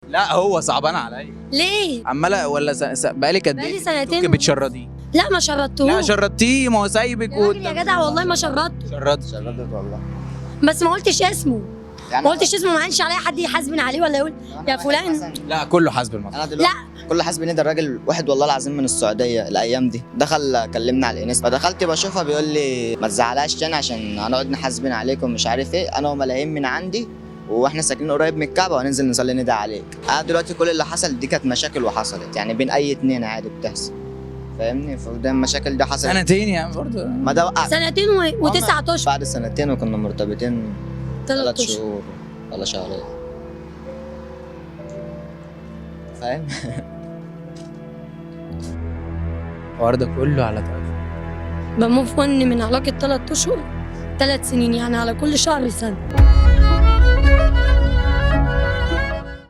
لا هو صعبان عليا. ليه؟ عماله ولا بقالك قد بقالي ايه سنتين. بتشرديه؟ لا ما شردتهوش. لا شردتيه، ما هو سايبك يا راجل يا جدع والله ما شردته، شردت والله. بس ما قلتش اسمه. يعني ما قلتش اسمه، ما عادش عليا حد يحاسبني عليه ولا يقول يا فلان. لا كله حسب المطلب. انا دلوقتي كل حاسبني ده الراجل واحد والله العظيم من السعوديه الايام دي، دخل كلمنا على الانستا، فدخلت بشوفها بيقول لي ما تزعلهاش تاني عشان هنقعد نحاسبين عليكم مش عارف ايه، انا وملايين من عندي واحنا ساكنين قريب من الكعبه وهننزل نصلي ندعي عليك. انا دلوقتي كل اللي حصل دي كانت مشاكل وحصلت يعني بين اي اتنين عادي بتحصل، فاهمني؟ فده المشاكل دي حصلت سنتين يعني برضه. ما ده وقع سنتين وتسعة اشهر. بعد سنتين وكنا مرتبطين 3 3 اشهر. شهور ولا شهرين، فاهم؟ الحوار ده كله على طرف. بموف ون من علاقة 3 اشهر 3 سنين، يعني على كل شهر سنة.